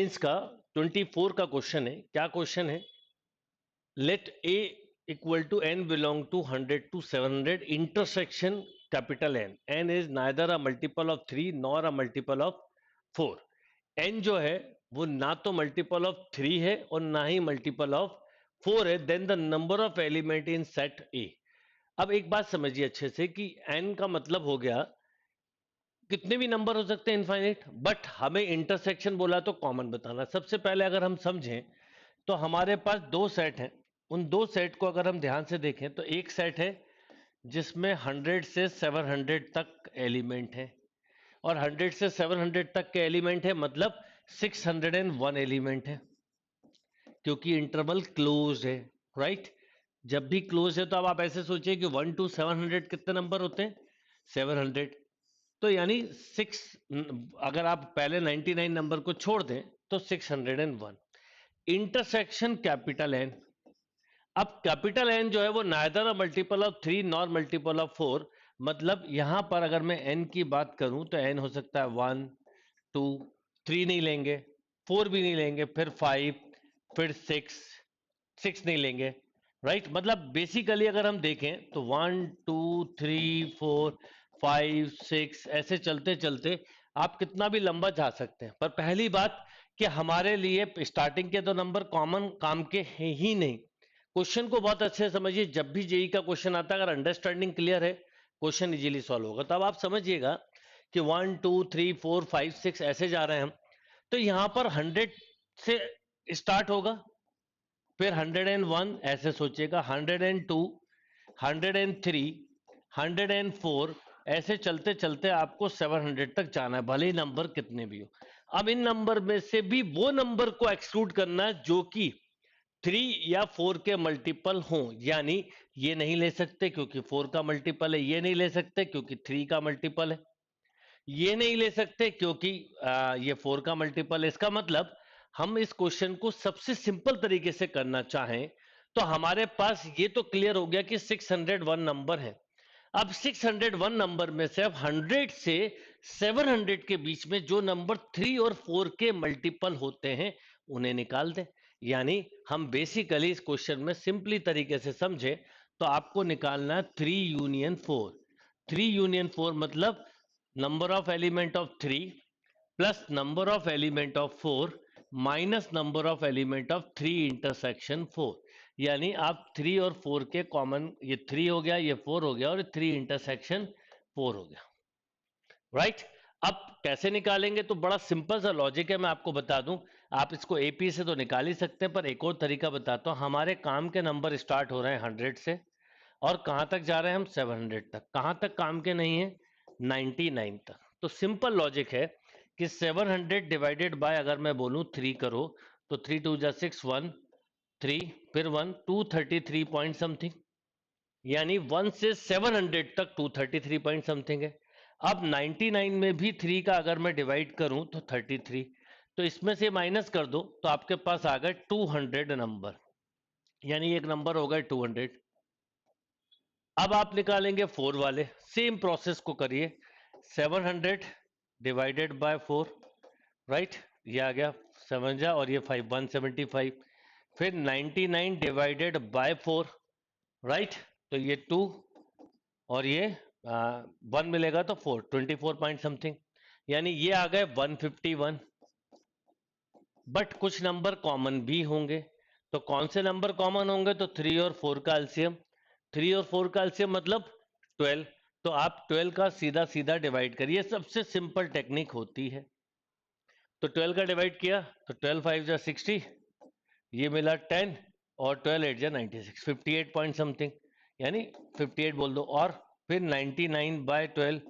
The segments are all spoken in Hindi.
मेंस का 24 का क्वेश्चन है। क्या क्वेश्चन है? Let A equal to n belong to 100 to 700 intersection capital n is neither a multiple of 3 nor a multiple of 4। n जो है वो ना तो मल्टीपल ऑफ 3 है और ना ही मल्टीपल ऑफ 4 है। Then the number of element in set A. अब एक बात समझिए अच्छे से कि n का मतलब हो गया कितने भी नंबर हो सकते हैं इनफाइनाइट, बट हमें इंटरसेक्शन बोला तो कॉमन बताना। सबसे पहले अगर हम समझें तो हमारे पास दो सेट हैं। उन दो सेट को अगर हम ध्यान से देखें तो एक सेट है जिसमें 100 से 700 तक एलिमेंट है, और 100 से 700 तक के एलिमेंट है मतलब 601 एलिमेंट है, क्योंकि इंटरवल क्लोज है। राइट? जब भी क्लोज है तो अब आप ऐसे सोचिए कि 1 to 700 कितने नंबर होते हैं? 700। तो यानी 6, अगर आप पहले 99 नंबर को छोड़ दें तो 601। Intersection capital N. अब कैपिटल एन जो है वो neither a multiple of 3 nor multiple of 4। मतलब यहां पर अगर मैं एन की बात करूं तो एन हो सकता है 1 2, 3 नहीं लेंगे, 4 भी नहीं लेंगे, फिर 5, फिर 6 नहीं लेंगे। राइट? मतलब बेसिकली अगर हम देखें तो 1 2 3 4 5 6 ऐसे चलते चलते आप कितना भी लंबा जा सकते हैं। पर पहली बात कि हमारे लिए स्टार्टिंग के दो नंबर कॉमन काम के हैं ही नहीं। क्वेश्चन को बहुत अच्छे से समझिए। जब भी जेई का क्वेश्चन आता है, अगर अंडरस्टैंडिंग क्लियर है, क्वेश्चन इजीली सॉल्व होगा। तो अब आप समझिएगा कि 1 2 3 4 5 6 ऐसे जा रहे हैं हम। तो यहां पर 100 से स्टार्ट होगा, फिर 101 ऐसे सोचिएगा, 102, 103, 104 ऐसे चलते चलते आपको 700 तक जाना है, भले ही नंबर कितने भी हो। अब इन नंबर में से भी वो नंबर को एक्सक्लूड करना है जो कि 3 या 4 के मल्टीपल हों। यानी ये नहीं ले सकते क्योंकि 4 का मल्टीपल है, ये नहीं ले सकते क्योंकि 3 का मल्टीपल है, ये नहीं ले सकते क्योंकि ये 4 का मल्टीपल है। इसका मतलब हम इस क्वेश्चन को सबसे सिंपल तरीके से करना चाहें तो हमारे पास ये तो क्लियर हो गया कि 601 नंबर है। अब 601 नंबर में से अब 100 से 700 के बीच में जो नंबर 3 और 4 के मल्टीपल होते हैं उन्हें निकाल दें। यानी हम बेसिकली इस क्वेश्चन में सिंपली तरीके से समझे तो आपको निकालना है 3 यूनियन 4। 3 यूनियन 4 मतलब number of element of 3 plus number of element of 4 minus number of element of 3 intersection 4। यानी आप 3 और 4 के कॉमन, ये 3 हो गया, ये 4 हो गया, और 3 इंटरसेक्शन 4 हो गया। राइट? अब कैसे निकालेंगे? तो बड़ा सिंपल सा लॉजिक है, मैं आपको बता दूं। आप इसको एपी से तो निकाल ही सकते हैं, पर एक और तरीका बताता हूं। हमारे काम के नंबर स्टार्ट हो रहे हैं 100 से, और कहां तक जा रहे हैं हम? 700 तक। कहां तक काम के नहीं है? 99 तक। तो सिंपल लॉजिक है कि 700 डिवाइडेड बाय, अगर मैं बोलूं 3 करो तो 3 2 जा 6, 1 3, फिर 1 233 पॉइंट समथिंग। यानी 1 से 700 तक 233 पॉइंट समथिंग है। अब 99 में भी 3 का अगर मैं डिवाइड करूं तो 33, तो इसमें से माइनस कर दो तो आपके पास आ गए 200 नंबर। यानी एक नंबर हो गए 200। अब आप निकालेंगे 4 वाले। सेम प्रोसेस को करिए, 700 डिवाइडेड बाय 4। राइट? ये आ गया 7 जा, और ये 5 175। फिर 99 डिवाइडेड बाय 4। राइट? तो ये 2, और ये 1 मिलेगा तो 4 24 पॉइंट समथिंग। यानी ये आ गए 151। बट कुछ नंबर कॉमन भी होंगे। तो कौन से नंबर कॉमन होंगे? तो 3 और 4 का एलसीएम। 3 और 4 का एलसीएम मतलब 12। तो आप 12 का सीधा सीधा डिवाइड करिए, सबसे सिंपल टेक्निक होती है। तो 12 का डिवाइड किया तो 12 5 जा 60, ये मिला 10, और 12 8 जा 96, 58 पॉइंट समथिंग। यानी 58 बोल दो। और फिर 99 बाय 12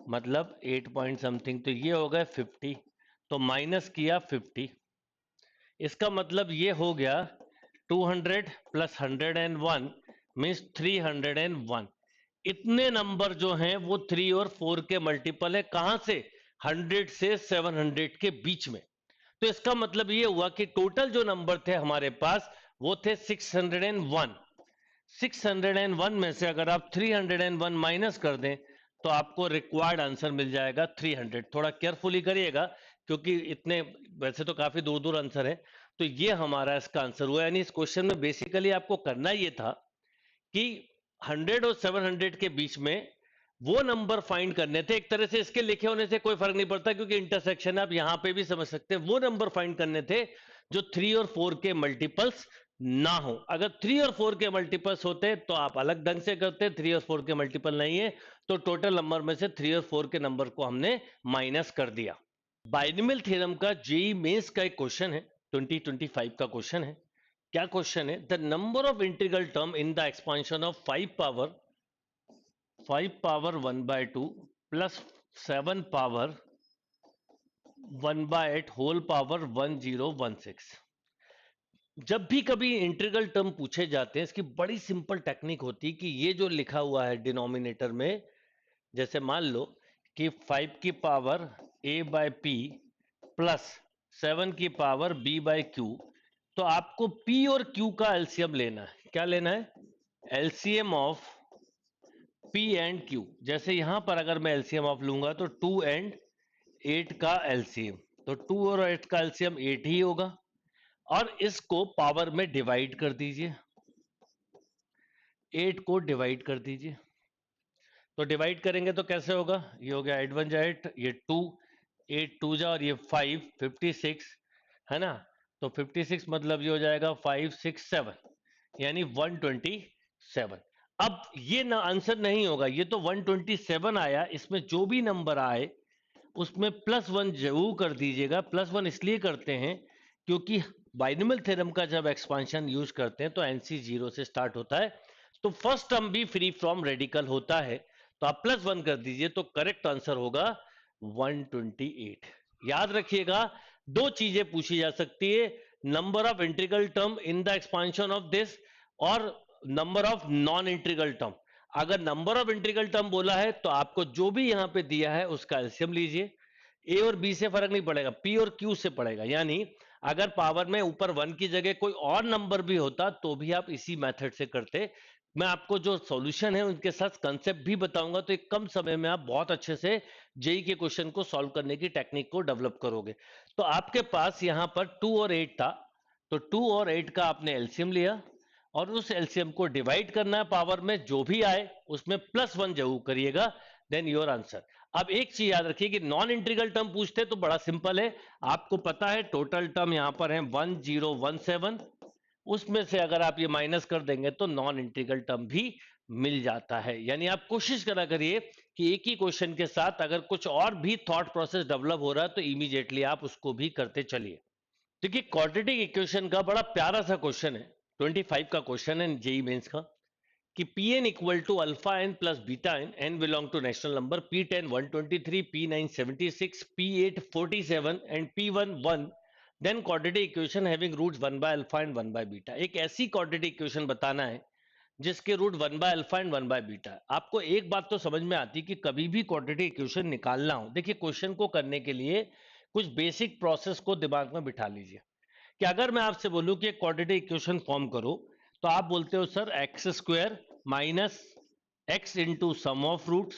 मतलब 8 पॉइंट समथिंग, तो ये हो गए 50। तो माइनस किया 50। इसका मतलब ये हो गया 200 प्लस 101 मीन्स 301। इतने नंबर जो हैं वो 3 और 4 के मल्टीपल है। कहां से? 100 से 700 के बीच में। तो इसका मतलब ये हुआ कि टोटल जो नंबर थे हमारे पास वो थे 601। 601 में से अगर आप 301 माइनस कर दें तो आपको रिक्वायर्ड आंसर मिल जाएगा 300। थोड़ा केयरफुली करिएगा क्योंकि इतने वैसे तो काफी दूर दूर आंसर है। तो ये हमारा इसका आंसर हुआ। यानी इस क्वेश्चन में बेसिकली आपको करना ये था कि 100 और 700 के बीच में वो नंबर फाइंड करने थे। एक तरह से इसके लिखे होने से कोई फर्क नहीं पड़ता, क्योंकि इंटरसेक्शन आप यहां पे भी समझ सकते हैं। वो नंबर फाइंड करने थे जो 3 और 4 के मल्टीपल्स ना हो। अगर 3 और 4 के मल्टीपल्स होते तो आप अलग ढंग से करते, 3 और 4 के मल्टीपल नहीं है तो टोटल नंबर में से 3 और 4 के नंबर को हमने माइनस कर दिया। बाइनोमियल थ्योरम का जेईई मेंस का एक क्वेश्चन है, 2025 का क्वेश्चन है। क्या क्वेश्चन है? The number of integral term in the expansion of 5 power 1/2 plus 7 power 1/8 whole power 1016। जब भी कभी इंटीग्रल टर्म पूछे जाते हैं, इसकी बड़ी सिंपल टेक्निक होती है कि ये जो लिखा हुआ है डिनोमिनेटर में, जैसे मान लो कि 5 की पावर a/p प्लस 7 की पावर b/q, तो आपको p और q का एलसीएम लेना है। क्या लेना है? LCM of p and q। जैसे यहां पर अगर मैं एलसीएम ऑफ लूंगा तो 2 एंड 8 का एलसीएम, तो 2 और 8 का एलसीएम 8 ही होगा। और इसको पावर में डिवाइड कर दीजिए, 8 को डिवाइड कर दीजिए। तो डिवाइड करेंगे तो कैसे होगा? ये हो गया 8 1 जा 8, ये 2, 8 2 जा, और ये 5 56 है ना। तो 56 मतलब ये हो जाएगा 5 6 7, यानी 127। अब ये ना आंसर नहीं होगा, ये तो 127 आया। इसमें जो भी नंबर आए उसमें +1 जरूर कर दीजिएगा। +1 इसलिए करते हैं क्योंकि बाइनोमियल थ्योरम का जब एक्सपांशन यूज करते हैं तो एनसी 0 से स्टार्ट होता है, तो फर्स्ट टर्म भी फ्री फ्रॉम रेडिकल होता है। तो आप +1 कर दीजिए तो करेक्ट आंसर होगा 128। याद रखिएगा, दो चीजें पूछी जा सकती है, number of integral term in the expansion of this और number of non integral term. अगर नंबर ऑफ इंटीग्रल टर्म बोला है तो आपको जो भी यहां पे दिया है उसका एलसीएम लीजिए। ए और बी से फर्क नहीं पड़ेगा, पी और क्यू से पड़ेगा। यानी अगर पावर में ऊपर 1 की जगह कोई और नंबर भी होता तो भी आप इसी मेथड से करते। मैं आपको जो सॉल्यूशन है उनके साथ कंसेप्ट भी बताऊंगा, तो एक कम समय में आप बहुत अच्छे से जेई के क्वेश्चन को सॉल्व करने की टेक्निक को डेवलप करोगे। तो आपके पास यहां पर 2 और 8 था, तो 2 और 8 का आपने एलसीएम लिया और उस एलसीएम को डिवाइड करना है, पावर में जो भी आए उसमें +1 जरूर करिएगा, देन योर आंसर। अब एक चीज याद रखिए कि नॉन इंटीग्रल टर्म पूछते तो बड़ा सिंपल है। आपको पता है टोटल टर्म यहां पर है 1017, उसमें से अगर आप ये माइनस कर देंगे तो नॉन इंटीग्रल टर्म भी मिल जाता है। यानी आप कोशिश करा करिए कि एक ही क्वेश्चन के साथ अगर कुछ और भी थॉट प्रोसेस डेवलप हो रहा है तो इमीडिएटली आप उसको भी करते चलिए। देखिए क्वाड्रेटिक इक्वेशन का बड़ा प्यारा सा क्वेश्चन है, 25 का क्वेश्चन है जेई मेंस का, कि Pn equal to alpha N plus beta N, N belong to natural number, P10 123, P9 76, P8 47 and P1 1, then quadratic equation having roots 1 by alpha and 1 by beta. एक ऐसी क्वाड्रेटिक इक्वेशन बताना है जिसके root 1 by alpha and 1 by beta है। आपको एक बात तो समझ में आती कि कभी भी क्वाड्रेटिक इक्वेशन निकालना हो, देखिए क्वेश्चन को करने के लिए कुछ बेसिक प्रोसेस को दिमाग में बिठा लीजिए कि अगर मैं आपसे बोलूं कि क्वाड्रेटिक इक्वेशन फॉर्म करो, तो आप बोलते हो sir x square minus x into sum of roots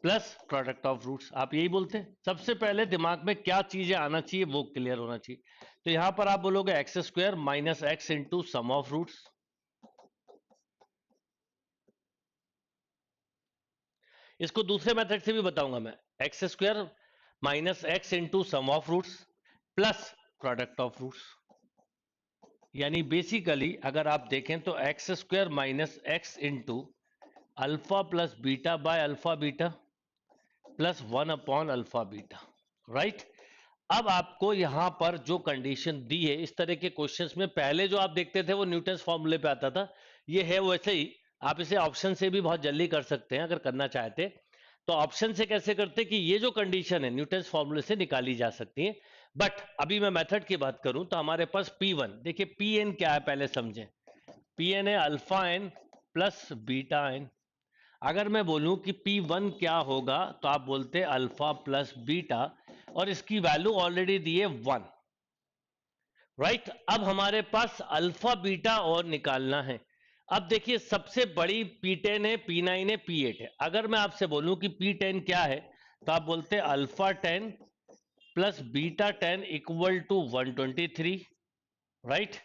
plus product of roots. आप यही बोलते हैं। सबसे पहले दिमाग में क्या चीजें आना चाहिए वो क्लियर होना चाहिए। तो यहां पर आप बोलोगे x square minus x into sum of roots. इसको दूसरे मेथड से भी बताऊंगा मैं, x square minus x into sum of roots plus product of roots. यानी बेसिकली अगर आप देखें तो x square minus x into alpha plus beta by alpha beta plus 1 upon alpha beta, right. अब आपको यहां पर जो कंडीशन दी है, इस तरह के क्वेश्चंस में पहले जो आप देखते थे वो न्यूटन्स फॉर्मूले पे आता था, ये है वैसे ही। आप इसे ऑप्शन से भी बहुत जल्दी कर सकते हैं अगर करना चाहते। तो ऑप्शन से कैसे करते कि ये जो कंडीशन है न्यूटन्स फॉर्मूले से निकाली जा सकती है। बट अभी मैं मेथड की बात करूं तो हमारे पास P1, देखिए Pn क्या है पहले समझें। Pn है alpha N plus beta n. अगर मैं बोलूं कि P1 क्या होगा तो आप बोलते हैं अल्फा प्लस बीटा, और इसकी वैल्यू ऑलरेडी दी है 1, राइट। अब हमारे पास अल्फा बीटा और निकालना है। अब देखिए सबसे बड़ी P10 है, P9 है, P8 है। अगर मैं आपसे बोलूं कि P10 क्या है तो आप बोलते हैं alpha 10 plus beta 10 equal to 123, right.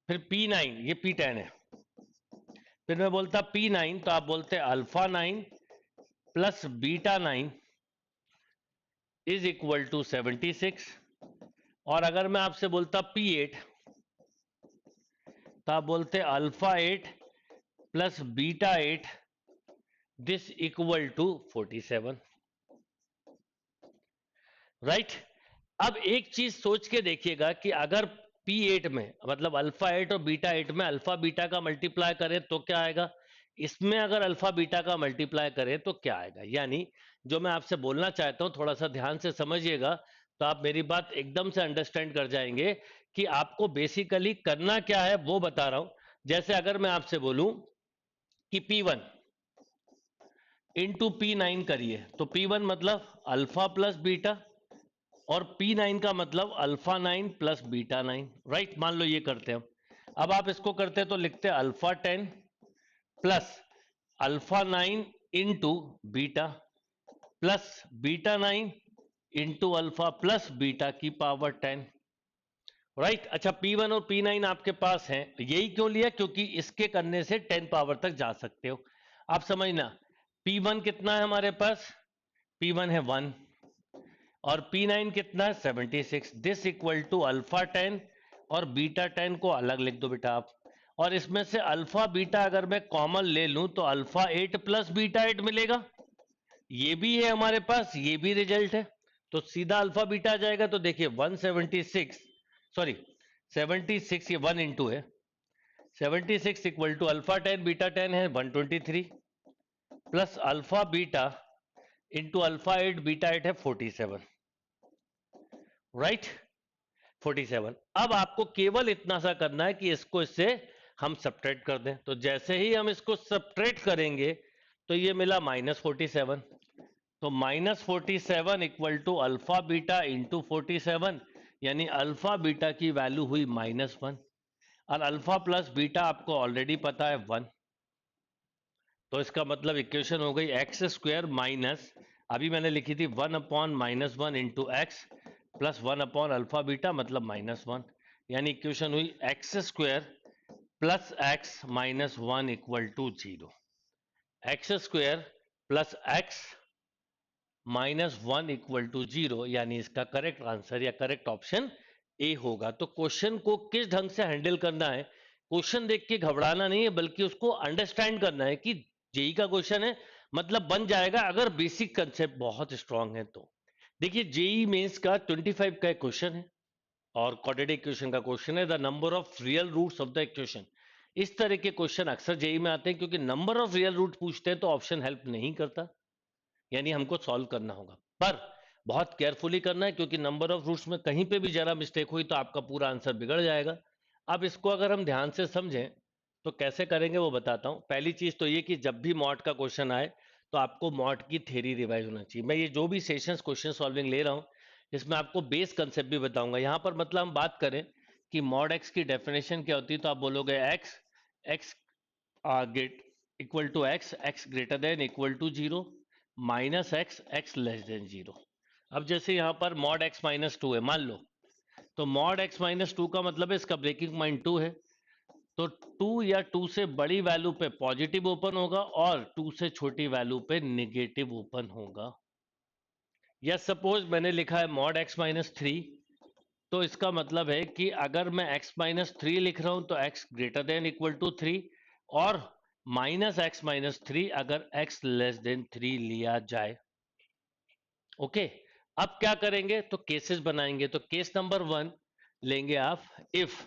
फिर P9, ये P10 है। फिर मैं बोलता P9, तो आप बोलते हैं alpha 9 plus beta 9 is equal to 76। और अगर मैं आपसे बोलता P8, तो आप बोलते हैं alpha 8 plus beta 8 this equal to 47, right. अब एक चीज सोच के देखिएगा कि अगर P8 में मतलब अल्फा 8 और बीटा 8 में अल्फा बीटा का मल्टीप्लाई करें तो क्या आएगा, इसमें अगर अल्फा बीटा का मल्टीप्लाई करें तो क्या आएगा। यानी जो मैं आपसे बोलना चाहता हूं, थोड़ा सा ध्यान से समझिएगा तो आप मेरी बात एकदम से अंडरस्टैंड कर जाएंगे कि आपको बेसिकली करना क्या है वो बता रहा हूं। जैसे अगर मैं आपसे बोलूं कि P1 इंटू P9 करिए, तो P1 मतलब अल्फा प्लस बीटा और P9 का मतलब अल्फा 9 प्लस बीटा 9, राइट। मान लो ये करते हैं। अब आप इसको करते हैं तो लिखते हैं alpha 10 plus alpha 9 into beta plus beta 9 into alpha plus beta की पावर 10, राइट। अच्छा, P1 और P9 आपके पास हैं, यही क्यों लिया, क्योंकि इसके करने से 10 पावर तक जा सकते हो। आप समझना, P1 कितना है हमारे पास, P1 है 1 और P9 कितना है 76। दिस इक्वल टू अल्फा 10 और बीटा 10 को अलग लिख दो बेटा आप। और इसमें से अल्फा बीटा अगर मैं कॉमन ले लूं तो अल्फा 8 प्लस बीटा 8 मिलेगा। ये भी है हमारे पास, ये भी रिजल्ट है, तो सीधा अल्फा बीटा आ जाएगा। तो देखिए 176, सॉरी 76, ये 1 इंटू है 76 इक्वल टू अल्फा 10 बीटा 10 है 123 plus alpha beta into alpha 8 beta 8 है 47, राइट 47। अब आपको केवल इतना सा करना है कि इसको इससे हम सब्ट्रैक्ट कर दें। तो जैसे ही हम इसको सब्ट्रैक्ट करेंगे तो ये मिला -47, तो -47 equal to alpha beta into 47, यानी अल्फा बीटा की वैल्यू हुई -1 और अल्फा प्लस बीटा आपको ऑलरेडी पता है 1। तो इसका मतलब इक्वेशन हो गई एक्स स्क्वायर माइनस, अभी मैंने लिखी थी 1 upon -1 into x plus 1 upon alpha beta मतलब -1, यानी इक्वेशन हुई x square plus x minus 1 equal to 0। X square plus x minus 1 equal to 0, यानी इसका करेक्ट आंसर या करेक्ट ऑप्शन ए होगा। तो क्वेश्चन को किस ढंग से हैंडल करना है, क्वेश्चन देख के घबराना नहीं है, बल्कि उसको अंडरस्टैंड करना है कि जेई का क्वेश्चन है, मतलब बन जाएगा अगर बेसिक कंसेप्ट बहुत स्ट्रांग है तो। देखिए जेई मेंस का 25 का क्वेश्चन है और क्वाड्रेटिक इक्वेशन का क्वेश्चन है, the number of real roots of the equation. इस तरह के क्वेश्चन अक्सर जेई में आते हैं, क्योंकि नंबर ऑफ रियल रूट पूछते हैं तो ऑप्शन हेल्प नहीं करता, यानी हमको सॉल्व करना होगा, पर बहुत केयरफुली करना है, क्योंकि नंबर ऑफ रूट्स में कहीं पे भी जरा मिस्टेक हुई तो आपका पूरा आंसर बिगड़ जाएगा। अब इसको अगर हम ध्यान से समझें तो कैसे करेंगे वो बताता हूं। पहली चीज तो ये कि जब भी मॉड का क्वेश्चन आए तो आपको मॉड की थ्योरी रिवाइज होना चाहिए। मैं ये जो भी सेशंस क्वेश्चन सॉल्विंग ले रहा हूँ इसमें आपको बेस कंसेप्ट भी बताऊंगा। यहाँ पर मतलब हम बात करें कि मॉड एक्स की डेफिनेशन क्या होती है, तो आप बोलोगे x x get equal to x, x greater than equal to 0, minus x, x less than 0। अब जैसे यहाँ पर मॉड एक्स माइनस 2 है मान लो, तो मॉड एक्स माइनस 2 का मतलब है इसका ब्रेकिंग पॉइंट 2 है, तो 2 या 2 से बड़ी वैल्यू पे पॉजिटिव ओपन होगा और 2 से छोटी वैल्यू पे नेगेटिव ओपन होगा। या सपोज मैंने लिखा है मॉड एक्स माइनस 3, तो इसका मतलब है कि अगर मैं x माइनस 3 लिख रहा हूं तो x greater than equal to 3 और माइनस एक्स माइनस 3 अगर x लेस देन 3 लिया जाए। ओके, अब क्या करेंगे तो केसेस बनाएंगे। तो केस नंबर 1 लेंगे आप, इफ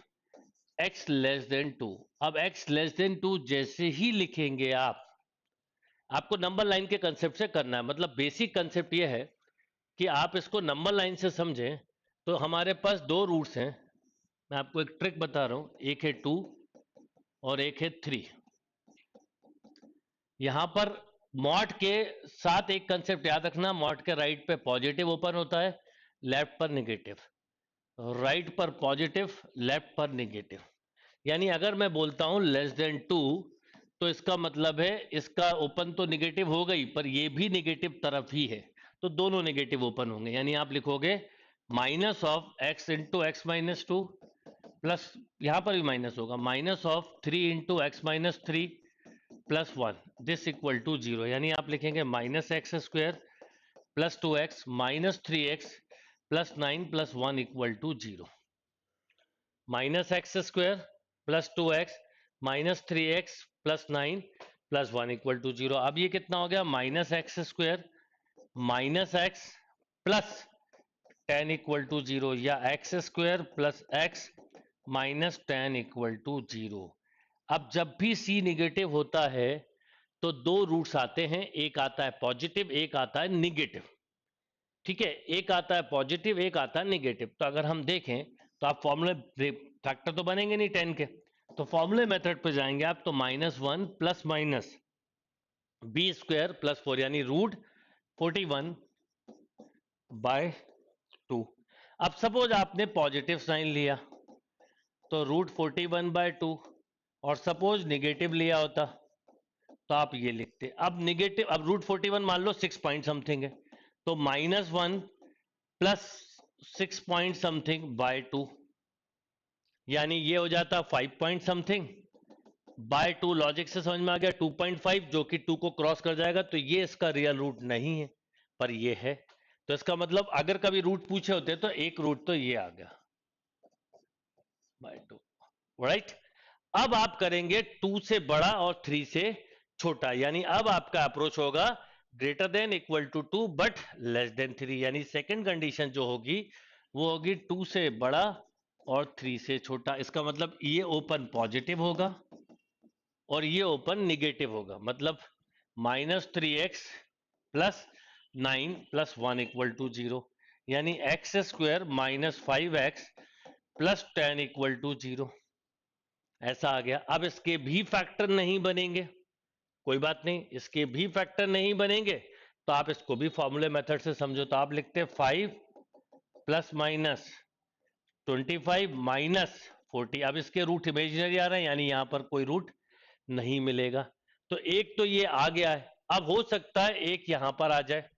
x लेस देन 2। अब x लेस देन 2 जैसे ही लिखेंगे आप, आपको नंबर लाइन के कंसेप्ट से करना है, मतलब बेसिक कंसेप्ट ये है कि आप इसको नंबर लाइन से समझें। तो हमारे पास दो रूट्स हैं, मैं आपको एक ट्रिक बता रहा हूं, एक है 2 और एक है 3। यहां पर मॉड के साथ एक कंसेप्ट याद रखना, मॉड के राइट पे पॉजिटिव ओपन होता है, लेफ्ट पर नेगेटिव, राइट पर पॉजिटिव, लेफ्ट पर नेगेटिव। यानी अगर मैं बोलता हूं लेस देन 2 तो इसका मतलब है इसका ओपन तो नेगेटिव हो गई पर ये भी नेगेटिव तरफ ही है, तो दोनों नेगेटिव ओपन होंगे, यानी आप लिखोगे minus of x into x minus two plus, यहां पर भी माइनस होगा, minus of 3 into x minus three plus 1 this equal to 0, यानी आप लिखेंगे minus x square plus 2x minus 3x plus 9 plus 1 equal to 0। Minus x square plus 2x minus 3x plus 9 plus 1 equal to 0। अब ये कितना हो गया, minus x square minus x plus 10 equal to 0, या x square plus x minus 10 equal to 0। अब जब भी c निगेटिव होता है तो दो रूट्स आते हैं, एक आता है पॉजिटिव, एक आता है निगेटिव। ठीक है, एक आता है पॉजिटिव, एक आता है निगेटिव। तो अगर हम देखें तो आप फॉर्मूले, फैक्टर तो बनेंगे नहीं 10 के, तो फॉर्मूले मेथड पे जाएंगे आप, तो -1 plus minus b square plus 4, यानी रूट 41 बाय 2। अब सपोज आपने पॉजिटिव साइन लिया तो रूट 41 बाय 2, और सपोज निगेटिव लिया होता तो आप ये लिखते। अब निगेटिव, अब रूट 41 मान लो 6 पॉइंट समथिंग है, तो -1 प्लस 6 पॉइंट समथिंग बाय 2, यानी ये हो जाता 5 पॉइंट समथिंग बाय 2। लॉजिक से समझ में आ गया, 2.5 जो कि 2 को क्रॉस कर जाएगा, तो ये इसका रियल रूट नहीं है, पर ये है। तो इसका मतलब अगर कभी रूट पूछे होते तो एक रूट तो ये आ गया बाय 2, राइट। अब आप करेंगे 2 से बड़ा और 3 से छोटा, यानी अब आपका अप्रोच होगा greater than equal to 2 but less than 3, यानी सेकंड कंडीशन जो होगी वो होगी 2 से बड़ा और 3 से छोटा। इसका मतलब ये ओपन पॉजिटिव होगा और ये ओपन निगेटिव होगा, मतलब -3x plus 9 plus 1 equal to 0, यानी x square minus 5x plus 10 equal to 0, ऐसा आ गया। अब इसके भी फैक्टर नहीं बनेंगे, कोई बात नहीं, इसके भी फैक्टर नहीं बनेंगे तो आप इसको भी फॉर्मूले मेथड से समझो, तो आप लिखते 5 प्लस माइनस 25 माइनस 40। अब इसके रूट इमेजिनरी आ रहे हैं, यानी यहां पर कोई रूट नहीं मिलेगा। तो एक तो ये आ गया है, अब हो सकता है एक यहां पर आ जाए।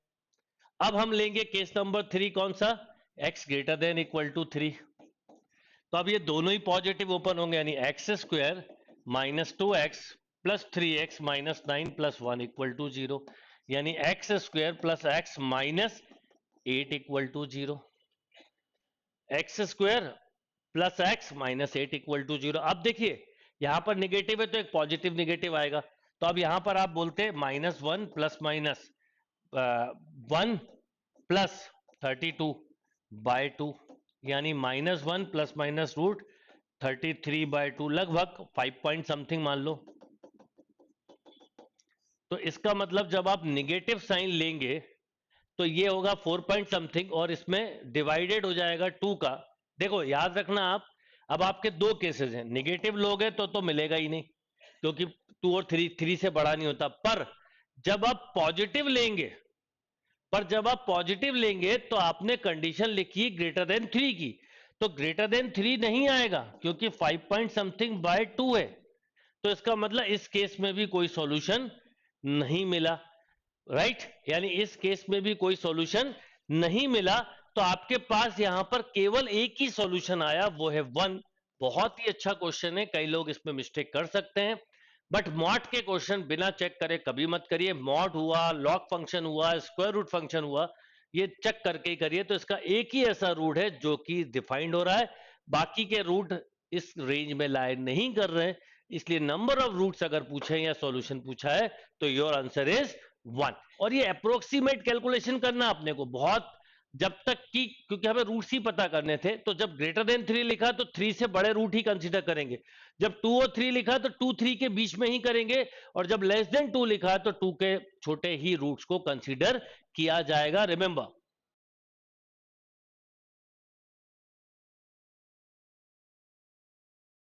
अब हम लेंगे केस नंबर 3, कौन सा, x greater than equal to 3। तो अब ये दोनों ही पॉजिटिव ओपन होंगे, यानी x square minus 2x plus 3x minus 9 plus 1 equal to 0, यानी x square plus x minus 8 equal to 0, x square plus x minus 8 equal to 0। अब देखिए यहां पर निगेटिव है तो एक पॉजिटिव निगेटिव आएगा, तो अब यहां पर आप बोलते -1 प्लस माइनस 1 प्लस 32 बाय 2, यानी -1 प्लस माइनस रूट 33 बाय 2, लगभग 5 पॉइंट समथिंग मान लो। तो इसका मतलब जब आप निगेटिव साइन लेंगे तो ये होगा 4 पॉइंट समथिंग, और इसमें डिवाइडेड हो जाएगा 2 का। देखो याद रखना आप, अब आपके दो केसेस हैं, निगेटिव लोगे तो मिलेगा ही नहीं, क्योंकि 2 और 3 से बड़ा नहीं होता। पर जब आप पॉजिटिव लेंगे, तो आपने कंडीशन लिखी ग्रेटर देन 3 की, तो ग्रेटर देन 3 नहीं आएगा क्योंकि 5 पॉइंट समथिंग बाय 2 है। तो इसका मतलब इस केस में भी कोई सॉल्यूशन नहीं मिला, राइट, यानी इस केस में भी कोई सॉल्यूशन नहीं मिला। तो आपके पास यहां पर केवल एक ही सॉल्यूशन आया, वो है 1। बहुत ही अच्छा क्वेश्चन है, कई लोग इसमें मिस्टेक कर सकते हैं, बट मॉड के क्वेश्चन बिना चेक करे कभी मत करिए। मॉड हुआ, लॉग फंक्शन हुआ, स्क्वायर रूट फंक्शन हुआ, ये चेक करके ही करिए। तो इसका एक ही ऐसा रूट है जो कि डिफाइंड हो रहा है, बाकी के रूट इस रेंज में लाए नहीं कर रहे हैं, इसलिए नंबर ऑफ रूट्स अगर पूछे या सॉल्यूशन पूछा है तो योर आंसर इज 1। और ये अप्रोक्सीमेट कैलकुलेशन करना अपने को बहुत, जब तक कि, क्योंकि हमें रूट्स ही पता करने थे, तो जब ग्रेटर देन 3 लिखा तो 3 से बड़े रूट ही कंसीडर करेंगे, जब 2 और 3 लिखा तो 2 3 के बीच में ही करेंगे, और जब लेस देन 2 लिखा तो 2 के छोटे ही रूट्स को कंसीडर किया जाएगा। रिमेंबर,